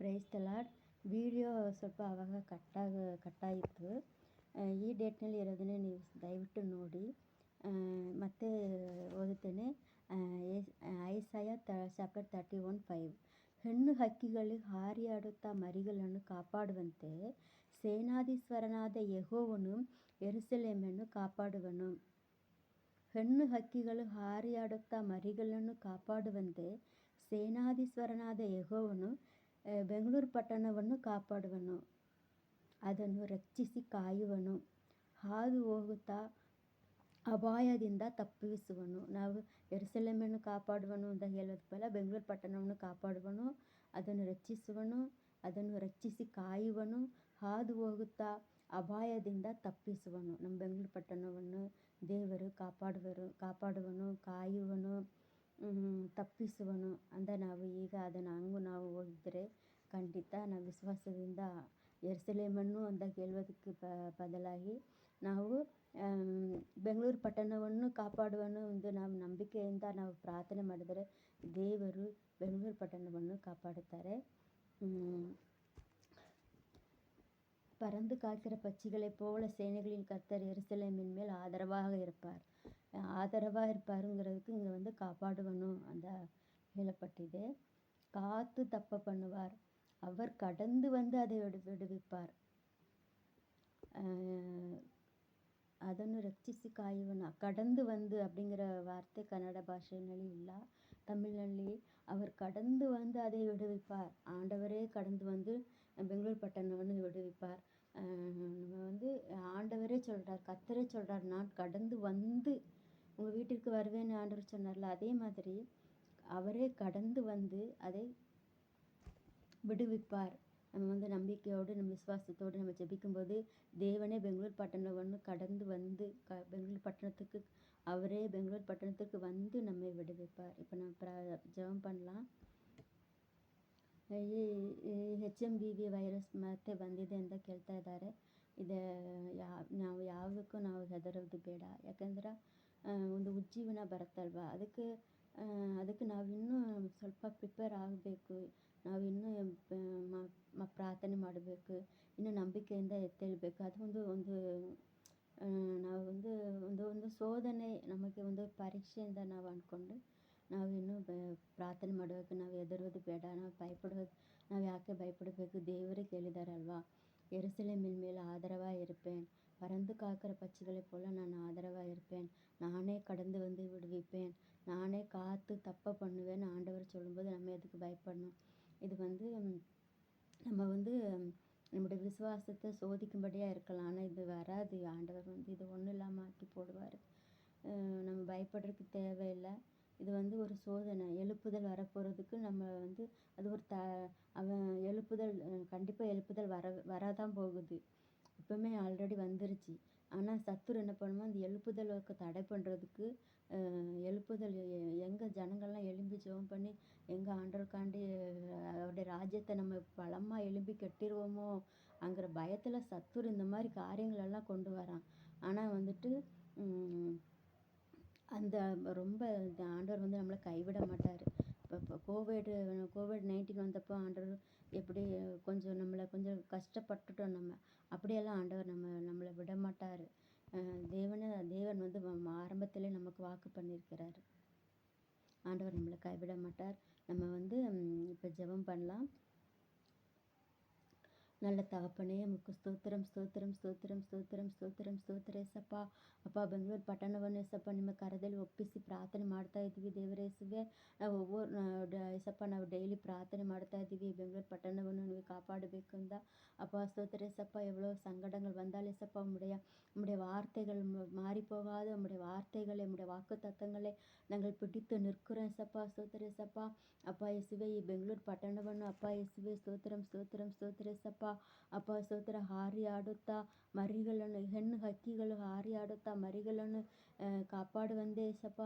Praise the lord. Video ಸ್ವಲ್ಪ ಆವಾಗ ಕಟ್ಟಾಯಿತು. ಈ ಡೇಟ್ನಲ್ಲಿ ಇರೋದನ್ನೇ ನೀವು ದಯವಿಟ್ಟು ನೋಡಿ. ಮತ್ತೆ ಓದುತ್ತೇನೆ. ಐಸಾಯ ಚಾಪ್ಟರ್ 31:5. ಹೆಣ್ಣು ಹಕ್ಕಿಗಳು ಹಾರಿಯಾಡುತ್ತಾ ಮರಿಗಳನ್ನು ಕಾಪಾಡುವಂತೆ ಸೇನಾಧೀಶ್ವರನಾದ ಯೆಹೋವನು ಯೆರೂಸಲೇಮನ್ನು ಕಾಪಾಡುವನು. ಹೆಣ್ಣು ಹಕ್ಕಿಗಳು ಹಾರಿಯಾಡುತ್ತಾ ಮರಿಗಳನ್ನು ಕಾಪಾಡುವಂತೆ ಸೇನಾಧೀಶ್ವರನಾದ ಯೆಹೋವನು ಬೆಂಗಳೂರು ಪಟ್ಟಣವನ್ನು ಕಾಪಾಡುವನು, ಅದನ್ನು ರಕ್ಷಿಸಿ ಕಾಯುವನು, ಹಾದು ಹೋಗುತ್ತಾ ಅಪಾಯದಿಂದ ತಪ್ಪಿಸುವನು. ನಾವು ಯೆರೂಸಲೇಮನ್ನು ಕಾಪಾಡುವನು ಅಂತ ಹೇಳೋದಕ್ಕಲ್ಲ, ಬೆಂಗಳೂರು ಪಟ್ಟಣವನ್ನು ಕಾಪಾಡುವನು, ಅದನ್ನು ರಕ್ಷಿಸುವನು, ಅದನ್ನು ರಕ್ಷಿಸಿ ಕಾಯುವನು, ಹಾದು ಹೋಗುತ್ತಾ ಅಪಾಯದಿಂದ ತಪ್ಪಿಸುವನು. ನಮ್ಮ ಬೆಂಗಳೂರು ಪಟ್ಟಣವನ್ನು ದೇವರು ಕಾಪಾಡುವನು, ಕಾಯುವನು, ತಪ್ಪಿಸುವನು ಅಂತ ನಾವು ಈಗ ಅದನ್ನು ಹಂಗು ನಾವು ಓದಿದರೆ ಖಂಡಿತ ನಾವು ವಿಶ್ವಾಸದಿಂದ ಯೆರೂಸಲೇಮನ್ನು ಅಂತ ಹೇಳುವುದಕ್ಕೆ ಬದಲಾಗಿ ನಾವು ಬೆಂಗಳೂರು ಪಟ್ಟಣವನ್ನು ಕಾಪಾಡುವನು ಎಂದು ನಾವು ನಂಬಿಕೆಯಿಂದ ನಾವು ಪ್ರಾರ್ಥನೆ ಮಾಡಿದರೆ ದೇವರು ಬೆಂಗಳೂರು ಪಟ್ಟಣವನ್ನು ಕಾಪಾಡುತ್ತಾರೆ. பறந்து காக்கிற பட்சிகளைப் போல சேனைகளின் கர்த்தர் எருசலேமின் மேல் ஆதரவாக இருப்பாருங்கிறதுக்கு இங்கே காப்பாடுவனும் அந்த ಹೇಳப்பட்டிದೆ. காத்து தப்ப பண்ணுவார், அவர் கடந்து வந்து அதை விடுவிப்பார், ಅದನ್ನು ರಕ್ಷಿಸಿ ಕಾಯುವನು. கடந்து வந்து அப்படிங்கிற வார்த்தை கன்னட பாஷையிನಲ್ಲಿ ಇಲ್ಲ, தமிழ்ನಲ್ಲಿ அவர் கடந்து வந்து அதை விடுவிப்பார். ஆண்டவரே கடந்து வந்து பெங்களூர் பட்டணವನ್ನು விடுவிப்பார். ஆண்டவரே சொல்கிறார், கர்த்தரே சொல்கிறார், நான் கடந்து வந்து உங்கள் வீட்டிற்கு வருவேன்னு ஆண்டவர் சொன்னார்ல, அதே மாதிரி அவரே கடந்து வந்து அதை விடுவிப்பார். நம்ம நம்பிக்கையோடு நம்ம விசுவாசத்தோடு நம்ம ஜெபிக்கும்போது தேவனே பெங்களூர் பட்டணವನ್ನು கடந்து வந்து அவரே பெங்களூர் பட்டணத்துக்கு வந்து நம்மை விடுவிப்பார். இப்போ நம்ம ஜெபம் பண்ணலாம். ಈ HMBV ವೈರಸ್ ಮತ್ತೆ ಬಂದಿದೆ ಅಂತ ಕೇಳ್ತಾ ಇದ್ದಾರೆ. ಇದು ನಾವು ಯಾವುದಕ್ಕೂ ನಾವು ಹೆದರೋದು ಬೇಡ. ಯಾಕಂದ್ರೆ ಒಂದು ಉಜ್ಜೀವನ ಬರುತ್ತಲ್ವ, ಅದಕ್ಕೆ ನಾವಿನ್ನೂ ಸ್ವಲ್ಪ ಪ್ರಿಪೇರ್ ಆಗಬೇಕು. ನಾವಿನ್ನೂ ಪ್ರಾರ್ಥನೆ ಮಾಡಬೇಕು, ಇನ್ನು ನಂಬಿಕೆಯಿಂದ ಎದ್ದೇಳಬೇಕು. ಅದು ನಾವು ಒಂದು ಶೋಧನೆ, ನಮಗೆ ಒಂದು ಪರೀಕ್ಷೆಯಿಂದ ನಾವು ಅಂದ್ಕೊಂಡು ನಾವು ಇನ್ನೂ ಪ್ರಾರ್ಥನೆ ಮಾಡಬೇಕು. ನಾವು ಹೆದರೋದು ಬೇಡ, ನಾವು ಯಾಕೆ ಭಯಪಡಬೇಕು? ದೇವರೇ ಕೇಳಿದಾರಲ್ವಾ, எருசலேமின் மேல் ஆதரவாக இருப்பேன், பறந்து காக்கிற பட்சிகளை போல நான் ஆதரவாக இருப்பேன், நானே கடந்து வந்து விடுவிப்பேன், நானே காத்து தப்ப பண்ணுவேன்னு ஆண்டவர் சொல்லும்போது நம்ம எதுக்கு பயப்படணும்? இது நம்ம நம்முடைய விசுவாசத்தை சோதிக்கும்படியாக இருக்கலாம், ஆனால் இது வராது. ஆண்டவர் இது ஒன்றும் இல்லாமல் ஆக்கி போடுவார். நம்ம பயப்படுறதுக்கு தேவையில்லை. இது ஒரு சோதனை. எழுப்புதல் வரப்போகிறதுக்கு நம்ம அது ஒரு எழுப்புதல், கண்டிப்பாக எழுப்புதல் வரதான் போகுது. இப்போவுமே ஆல்ரெடி வந்துருச்சு. ஆனால் சத்துரு என்ன பண்ணுவோம், அந்த எழுப்புதலுக்கு தடை பண்ணுறதுக்கு எழுப்புதல் எங்கள் ஜனங்கள்லாம் எழும்பி ஜெபம் பண்ணி எங்கள் ஆண்டவருக்காண்டி அவருடைய ராஜ்யத்தை நம்ம பலமாக எழும்பி கட்டிடுவோமோ அங்கிற பயத்தில் சத்துரு இந்த மாதிரி காரியங்களெல்லாம் கொண்டு வரான். ஆனால் அந்த ரொம்ப ஆண்டவர் நம்மளை கைவிட மாட்டார். இப்போ கோவிட்-19 வந்தப்போ ஆண்டவர் எப்படி கொஞ்சம் கஷ்டப்பட்டுட்டோம். நம்ம அப்படியெல்லாம் ஆண்டவர் நம்மளை விட மாட்டார். தேவன் ஆரம்பத்திலே நமக்கு வாக்கு பண்ணியிருக்கிறார். ஆண்டவர் நம்மளை கைவிட மாட்டார். நம்ம இப்போ ஜெபம் பண்ணலாம். நல்ல தகப்பனே, உமக்கு ಸ್ತೋತ್ರಂ ಸ್ತೋತ್ರಂ ಸ್ತೋತ್ರಂ ಸ್ತೋತ್ರಂ ಸ್ತೋತ್ರಂ ಸ್ತೋತ್ರ ಏಸಪ್ಪ. ಅಪ್ಪ, ಬೆಂಗಳೂರು ಪಟ್ಟಣವನ್ನು ಏಸಪ್ಪ ನಿಮ್ಮ ಕರದಲ್ಲಿ ಒಪ್ಪಿಸಿ ಪ್ರಾರ್ಥನೆ ಮಾಡ್ತಾ ಇದ್ದೀವಿ ದೇವರೇ ಯೇಸುವೆ. ನಾವು ಏಸಪ್ಪ ನಾವು ಡೈಲಿ ಪ್ರಾರ್ಥನೆ ಮಾಡ್ತಾ ಇದ್ದೀವಿ, ಬೆಂಗಳೂರು ಪಟ್ಟಣವನ್ನು ನೀವು காப்பாடಬೇಕು ಅಂತ. அப்பா ஸ்தோத்திர ஏசப்பா, எவ்வளோ சங்கடங்கள் வந்தால் ஏசப்பா உம்முடைய வார்த்தைகள் மாறி போகாத உம்முடைய வார்த்தைகளை, உம்முடைய வாக்கு தத்தங்களை நாங்கள் பிடித்து நிற்கிறோம் ஏசப்பா. ஸ்தோத்திர ஏசப்பா. அப்பா ಯೇಸುವೆ, ಈ ಬೆಂಗಳೂರು ಪಟ್ಟಣವನ್ನು ಅಪ್ಪ ಯೇಸುವೆ ಸ್ತೋತ್ರಂ ಸ್ತೋತ್ರಂ ಸ್ತೋತ್ರ ಏಸಪ್ಪ. ಅಪ್ಪ ಸ್ತೋತ್ರ, ಹಾರಿಯಾಡುತ್ತಾ ಮರಿಗಳನ್ನು, ಹೆಣ್ಣು ಹಕ್ಕಿಗಳು ಹಾರಿಯಾಡುತ್ತಾ ಮರಿಗಳನ್ನು ಕಾಪಾಡುವಂತೆ ಏಸಪ್ಪ,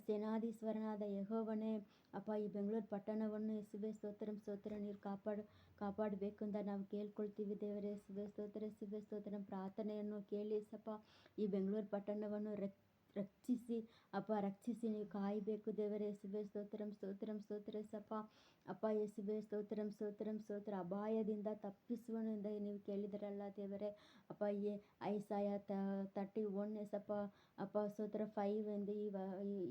ಸೇನಾಧೀಶ್ವರನಾದ ಯೆಹೋವನೇ ಅಪ್ಪ, ಈ ಬೆಂಗಳೂರು ಪಟ್ಟಣವನ್ನು ಯೇಸುವೆ ಸ್ತೋತ್ರಂ ಸ್ತೋತ್ರ ನೀರು ಕಾಪಾಡಬೇಕು ಅಂತ ನಾವು ಕೇಳ್ಕೊಳ್ತೀವಿ ದೇವರೇ ಯೇಸುವೆ ಸ್ತೋತ್ರ. ಯೇಸುವೆ ಸ್ತೋತ್ರ, ಪ್ರಾರ್ಥನೆಯನ್ನು ಕೇಳಿ ಏಸಪ್ಪ, ಈ ಬೆಂಗಳೂರು ಪಟ್ಟಣವನ್ನು ರಕ್ಷಿಸಿ ಅಪ್ಪ ರಕ್ಷಿಸಿ ನೀವು ಕಾಯಬೇಕು ದೇವರೇ. ಯೇಸುವೆ ಸ್ತೋತ್ರಂ ಸ್ತೋತ್ರಂ ಸ್ತೋತ್ರ ಏಸಪ್ಪ. ಅಪ್ಪ ಯೇಸುವೆ ಸ್ತೋತ್ರಂ ಸ್ತೋತ್ರಂ ಸ್ತೋತ್ರ. ಅಪಾಯದಿಂದ ತಪ್ಪಿಸುವನಿಂದ ನೀವು ಕೇಳಿದರಲ್ಲ ದೇವರೇ. ಅಪ್ಪ ಐಸಾಯ 31 ಏಸಪ್ಪ. ಅಪ್ಪ ಸ್ತೋತ್ರ 5 ಎಂದು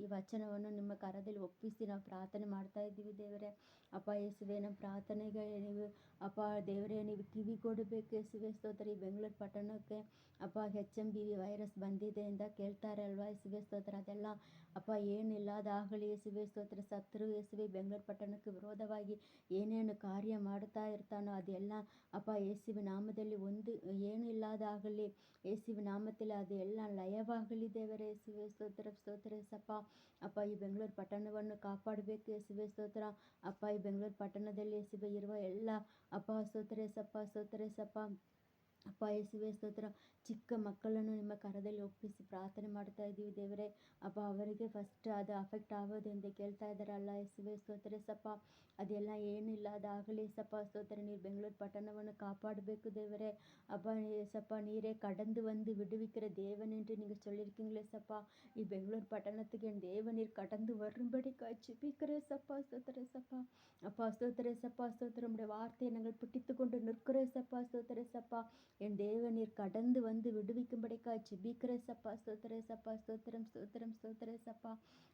ಈ ವಚನವನ್ನು ನಿಮ್ಮ ಕರದಲ್ಲಿ ಒಪ್ಪಿಸಿ ನಾವು ಪ್ರಾರ್ಥನೆ ಮಾಡ್ತಾ ಇದ್ದೀವಿ ದೇವರೇ. ಅಪ್ಪ ಯೇಸುವೆ ನಮ್ಮ ಪ್ರಾರ್ಥನೆಗೆ ನೀವು ಅಪ್ಪ ದೇವರೇ ನೀವು ಕಿವಿ ಕೊಡಬೇಕು ಯೇಸುವೆ ಸ್ತೋತ್ರ. ಈ ಬೆಂಗಳೂರು ಪಟ್ಟಣಕ್ಕೆ ಅಪ್ಪ HMBV ವೈರಸ್ ಬಂದಿದೆ ಅಂತ ಕೇಳ್ತಾರೆ ಅಲ್ವಾ ಯೇಸುವೆ ಸ್ತೋತ್ರ. ಅದೆಲ್ಲ ಅಪ್ಪ ಏನಿಲ್ಲದಾಗಲಿ ಯೇಸುವೆ ಸ್ತೋತ್ರ. ಶತ್ರು ಯೇಸುವೆ ಬೆಂಗಳೂರು ಪಟ್ಟಣಕ್ಕೆ ವಿರೋಧವಾಗಿ ಏನೇನು ಕಾರ್ಯ ಮಾಡ್ತಾ ಇರ್ತಾನೋ ಅದೆಲ್ಲ ಅಪ್ಪ ಯೇಸುವೆ ನಾಮದಲ್ಲಿ ಒಂದು ಏನು ಇಲ್ಲದಾಗಲಿ ಯೇಸುವೆ ನಾಮದಲ್ಲಿ ಅದೆಲ್ಲ ಲಯವಾಗಲಿ ದೇವರೇ. ಯೇಸುವೆ ಸ್ತೋತ್ರ ಸ್ತೋತ್ರ ಏಸಪ್ಪ. ಅಪ್ಪ ಈ ಬೆಂಗಳೂರು ಪಟ್ಟಣವನ್ನು ಕಾಪಾಡಬೇಕು ಯೇಸುವೆ ಸ್ತೋತ್ರ. ಅಪ್ಪ ಈ ಬೆಂಗಳೂರು ಪಟ್ಟಣದಲ್ಲಿ ಯೇಸುವೆ ಇರುವ ಎಲ್ಲ ಅಪ್ಪ ಸ್ತೋತ್ರ ಏಸಪ್ಪ ಸ್ತೋತ್ರ ಏಸಪ್ಪ. ಅಪ್ಪ ಯೇಸುವೆ ಸ್ತೋತ್ರ. ಚಿಕ್ಕ ಮಕ್ಕಳನ್ನು ನಿಮ್ಮ ಕರದಲ್ಲಿ ಒಪ್ಪಿಸಿ ಪ್ರಾರ್ಥನೆ ಮಾಡ್ತಾ ಇದ್ದೀವಿ ದೇವರೇ. ಅಪ್ಪ ಅವರಿಗೆ ಫಸ್ಟ್ ಅದು ಅಫೆಕ್ಟ್ ಆಗೋದು ಎಂದು ಕೇಳ್ತಾ ಇದ್ದಾರಲ್ಲ ಯೇಸುವೆ ಸ್ತೋತ್ರ ಏಸಪ್ಪ. ಅದೆಲ್ಲ ಏನಿಲ್ಲದಾಗಲಿ ಏಸಪ್ಪ ಸ್ತೋತ್ರ. ನೀವು ಬೆಂಗಳೂರು ಪಟ್ಟಣವನ್ನು காப்பாடಬೇಕು தேவரே. அப்பா ஏசப்பா நீரே கடந்து வந்து விடுவிக்கிற தேவன் என்று நீங்கள் சொல்லியிருக்கீங்களே சப்பா. பெங்களூர் பட்டணத்துக்கு என் தேவநீர் கடந்து வரும்படி ஜெபிக்கிறேன் சப்பா. ஸ்தோத்திரம் சப்பா. அப்பா ஸ்தோத்திரம் சப்பா ஸ்தோத்திரம். உடைய வார்த்தையை நாங்கள் பிடித்து கொண்டு நிற்கிறேன் சப்பா. ஸ்தோத்திரம் சப்பா. என் தேவநீர் கடந்து வந்து விடுவிக்கும்படிக்கா ஜெபிக்கிறேன் சப்பா. ஸ்தோத்திரம் சப்பா ஸ்தோத்திரம் ஸ்தோத்திரம் ஸ்தோத்திரம் சப்பா.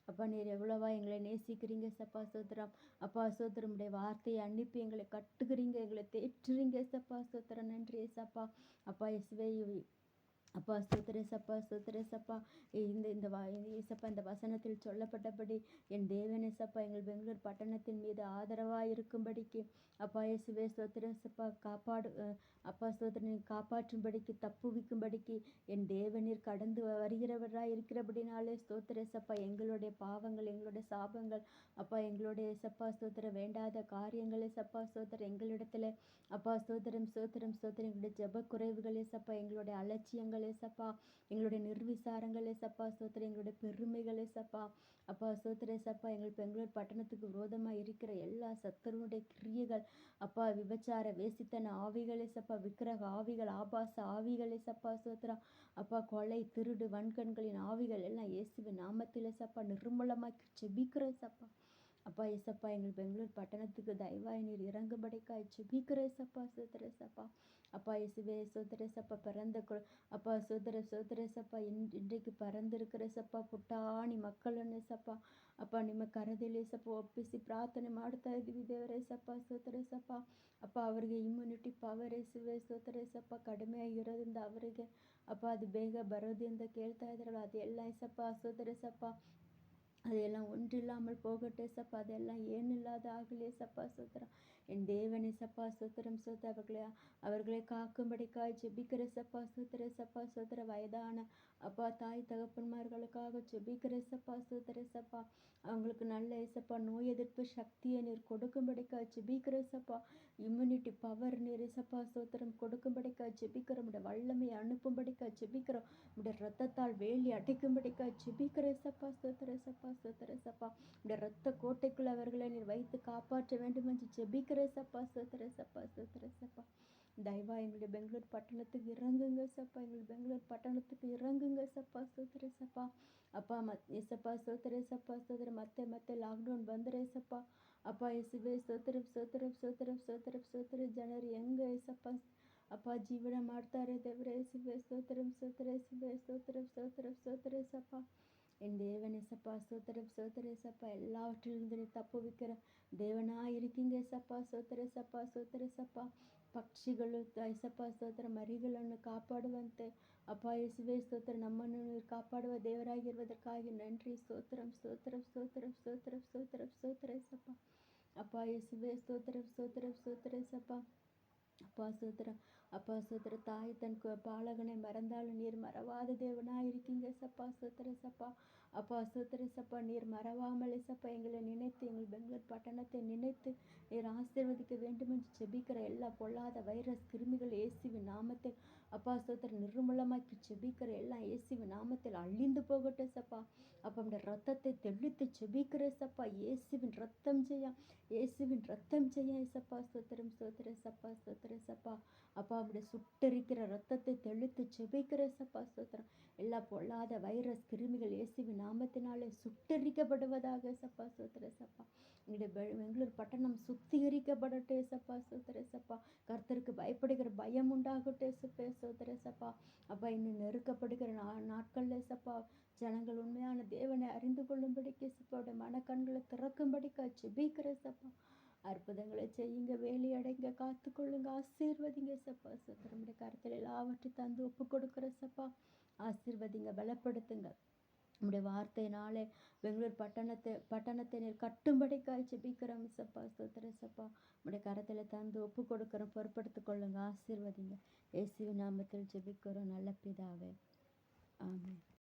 அப்பா நீர் எவ்வளவா எங்களை நேசிக்கிறீங்க சப்பா. ஸ்தோத்திரம் அப்பா ஸ்தோத்திரம். உடைய வார்த்தையை அனுப்பி எங்களை கட்டுகிறீங்க, எங்களை தேற்றுறீங்க சப்பா. ஸ்தோத்திரம் நன்றி சப்பா. அப்பா இயேசுவே அப்பா ஸ்தோத்திர சப்பா ஸ்தோத்திர சப்பா. இந்த ஏசப்பா இந்த வசனத்தில் சொல்லப்பட்டபடி என் தேவனே சப்பா எங்கள் பெங்களூர் பட்டணத்தின் மீது ஆதரவாக இருக்கும்படிக்கு அப்பா இயேசுவே ஸ்தோத்திர சப்பா அப்பா ஸ்தோத்திர நீ காப்பாற்றும்படிக்கு தப்புவிக்கும்படிக்கு என் தேவனீர் கடந்து வருகிறவராக இருக்கிறபடினாலே ஸ்தோத்திர சப்பா. எங்களுடைய பாவங்கள் எங்களுடைய சாபங்கள் அப்பா எங்களுடைய சப்பா ஸ்தோத்திர வேண்டாத காரியங்களே சப்பா ஸ்தோத்திர எங்களிடத்துல அப்பா ஸ்தோத்திரம் ஸ்தோத்திரம் ஸ்தோத்திரம். எங்களுடைய ஜப குறைவுகளே சப்பா, எங்களுடைய அலட்சியங்கள் சப்பா, எங்களுடைய நிர்விசாரங்களே சப்பா ஸ்தோத்திரம், எங்களுடைய பெருமைகளே சப்பா. அப்பா ஸ்தோத்திர சப்பா. எங்கள் பெங்களூர் பட்டணத்துக்கு விரோதமாக இருக்கிற எல்லா சத்துருடைய கிரியைகள் அப்பா, விபச்சார வேசித்தன ஆவிகளே சப்பா, விக்கிரக ஆவிகள் ஆபாச ஆவிகளே சப்பா ஸ்தோத்திரம். அப்பா கொலை திருடு வன்கண்களின் ஆவிகள் எல்லாம் இயேசுவின் நாமத்திலே சப்பா நிர்மூலமாக்கி ஜெபிக்கிறேன் சப்பா. அப்பா ஏசப்பா எங்கள் பெங்களூர் பட்டணத்துக்கு தயவாய் நீர் இறங்கும்படிக்காய் ஜெபிக்கிறேன் சப்பா. ஸ்தோத்திர சப்பா. அப்பா இயேசுவே ஸ்தோத்திர சப்பா. பிறந்த அப்பா ஸ்தோத்திர சப்பா. இன்றைக்கு பறந்திருக்கிற சப்பா ಪುಟಾಣಿ ಮಕ್ಕಳನ್ನೇ ಸಪ್ಪ ಅಪ್ಪ ನಿಮ್ಮ ಕರದಲ್ಲಿ ಸಪ್ಪ ಒಪ್ಪಿಸಿ ಪ್ರಾರ್ಥನೆ ಮಾಡ್ತಾ ಇದ್ದೀವಿ ದೇವರೇ ಸಪ್ಪ. ಸ್ತೋತ್ರ ಸಪ್ಪ. ಅಪ್ಪ ಅವರಿಗೆ ಇಮ್ಯುನಿಟಿ ಪವರ್ ಯೇಸುವೆ ಸ್ತೋತ್ರ ಸಪ್ಪ ಕಡಿಮೆ ಆಗಿರೋದ್ರಿಂದ ಅವರಿಗೆ ಅಪ್ಪ ಅದು ಬೇಗ ಬರೋದು ಅಂತ ಕೇಳ್ತಾ ಇದ್ದಾರಲ್ಲ ಅದೆಲ್ಲ ಸಪ್ಪ ಸ್ತೋತ್ರ ಸಪ್ಪ. அதெல்லாம் ஒன்றில்லாமல் போகட்டே சப்பா. அதெல்லாம் ஏனில்லாதாகலே சப்பா ஸ்தோத்திரம். என் தேவனே சப்பா ஸ்தோத்திரம் ஸ்தோத்திரம். அவர்களை காக்கும்படிக்காய் ஜெபிக்கிற சப்பா. ஸ்தோத்திர சப்பா ஸ்தோத்திர. வயதான அப்பா தாய் தகப்பன்மார்களுக்காக ஜெபிக்கிற சப்பா. ஸ்தோத்திர சப்பா. அவங்களுக்கு நல்ல ஏசப்பா நோய் எதிர்ப்பு சக்தியை நீர் கொடுக்கும்படிக்காய் ஜெபிக்கிற சப்பா. இம்யூனிட்டி பவர் நீர் சப்பா ஸ்தோத்திரம் கொடுக்கும்படிக்காய் ஜெபிக்கிறோம். உடைய வல்லமையை அனுப்பும்படிக்காய் ஜெபிக்கிறோம். உடைய ரத்தத்தால் வேலி அடைக்கும்படிக்காய் ஜெபிக்கிற சப்பா. ஸ்தோத்திர சப்பா ஸ்தோத்திர சப்பா. உடைய ரத்த கோட்டைக்குள் அவர்களை நீர் வைத்து காப்பாற்ற வேண்டும் என்று ஜெபிக்கிற சப்பா. ஸ்தோத்திர சப்பா ஸ்தோத்திர சப்பா. தயவா எங்களுடைய பெங்களூர் பட்டணத்துக்கு இறங்குங்க சப்பா. எங்களுடைய பெங்களூர் பட்டணத்துக்கு இறங்குங்க சப்பா. ஸ்தோத்திர சப்பா. அப்பா ஏசப்பா ஸ்தோத்திர சப்பா ஸ்தோத்திர. ಮತ್ತೆ ಲಾಕ್ಡೌನ್ ಬಂದರೆ ಸಪ್ಪ ಅಪ್ಪ ಯೇಸುವೆ ಸ್ತೋತ್ರ ಸ್ತೋತ್ರ ಸ್ತೋತ್ರ ಸ್ತೋತ್ರ ಸ್ತೋತ್ರ. ಜನರು ಹೆಂಗೆ ಏಸಪ್ಪ ಅಪ್ಪ ಜೀವನ ಮಾಡ್ತಾರೆ ದೇವರೇ. ಯೇಸುವೆ ಸ್ತೋತ್ರ ಸ್ತೋತ್ರ ಯೇಸುವೆ ಸ್ತೋತ್ರ ಸ್ತೋತ್ರ ಸ್ತೋತ್ರ சப்பா. என் தேவனே சப்பா ஸ்தோத்திரம் ஸ்தோத்திர சப்பா. எல்லாவற்றிலிருந்து நீ தப்புவிக்கிற தேவனாக இருக்கீங்க சப்பா. ஸ்தோத்திர சப்பா ஸ்தோத்திர சப்பா. ಪಕ್ಷಿಗಳು ಐಸಪ್ಪ ಸ್ತೋತ್ರ ಮರಿಗಳನ್ನು ಕಾಪಾಡುವಂತೆ ಅಪ್ಪ ಯೇಸುವೆ ಸ್ತೋತ್ರ ನಮ್ಮನ್ನು ಕಾಪಾಡುವ ದೇವರಾಗಿರುವುದಕ್ಕಾಗಿ ನನ್ರಿ. ಸ್ತೋತ್ರಂ ಸ್ತೋತ್ರಂ ಸ್ತೋತ್ರಂ ಸ್ತೋತ್ರಂ ಸ್ತೋತ್ರಂ ಸ್ತೋತ್ರ ಸಪ್ಪ. ಅಪ್ಪ ಯೇಸುವೆ ಸ್ತೋತ್ರಂ ಸ್ತೋತ್ರಂ ಸ್ತೋತ್ರ ಸಪ್ಪ. அப்பா ஸ்தோத்திரம் அப்பா ஸ்தோத்திர. தாய் தன் பாலகனை மறந்தாலும் நீர் மறவாத தேவனாக இருக்கீங்க சப்பா. ஸ்தோத்திர சப்பா. அப்பா ஸ்தோத்திர சப்பா. நீர் மறவாமலே சப்பா எங்களை நினைத்து எங்கள் பெங்களூர் பட்டணத்தை நினைத்து நீர் ஆசீர்வதிக்க வேண்டும் என்று ஜெபிக்கிற எல்லா பொல்லாத வைரஸ் கிருமிகள் இயேசுவின் நாமத்தில் அப்பா ஸ்தோத்திரம் நிர்மூலமாக்கி ஜெபிக்கிற எல்லாம் இயேசுவின் நாமத்தில் அழிந்து போகட்டும் சப்பா. அப்பா உம்முடைய ரத்தத்தை தெளித்து ஜெபிக்கிற சப்பா, இயேசுவின் ரத்தம் ஜெயம், இயேசுவின் ரத்தம் ஜெயம் ஏசப்பா. ஸ்தோத்திரம் ஸ்தோத்திரம் சப்பா, ஸ்தோத்திரம் சப்பா. அப்பா உம்முடைய சுட்டரிக்கிற ரத்தத்தை தெளித்து ஜெபிக்கிற சப்பா. ஸ்தோத்திரம் எல்லா பொல்லாத வைரஸ் கிருமிகள் இயேசுவின் நாமத்தினாலே சுட்டரிக்கப்படுவதாக சப்பா. ஸ்தோத்திரம் சப்பா. எங்களுடைய பெங்களூர் பட்டணம் சுத்திகரிக்கப்படட்டும் ஏசப்பா. ஸ்தோத்திரம் சப்பா. கர்த்தருக்கு பயப்படுகிற பயம் உண்டாகட்டும் ஏசப்பா. ஸ்தோத்திரம் சப்பா. அப்பா இன்னும் நெருக்கப்படுகிற நாட்கள்ல ஏசப்பா ஜனங்கள் உண்மையான தேவனை அறிந்து கொள்ளும்படிக்கு ஏசப்பாவுடைய மனக்கண்களை திறக்கும்படிக்கா ஜெபிக்கிற சப்பா. அற்புதங்களை செய்யுங்க, வேலி அடைங்க, காத்துக்கொள்ளுங்க, ஆசீர்வதிங்க சப்பா. சுத்தரமுடைய கருத்தில் எல்லாவற்றையும் தந்து ஒப்பு கொடுக்கிற சப்பா. ஆசீர்வதிங்க, பலப்படுத்துங்க. உம்முடைய வார்த்தையினாலே பெங்களூர் பட்டணத்தை நீர் கட்டும்படிக்காய் ஜெபிக்கிறோம் சப்பா. ஸ்தோத்திரம் சப்பா. உம்முடைய கரத்தில் தந்து ஒப்பு கொடுக்கிறோம், பொறுப்படுத்திக் கொள்ளுங்க, ஆசீர்வதிங்க. இயேசுவின் நாமத்தில் ஜெபிக்கிறோம் நல்ல பிதாவே, ஆமென்.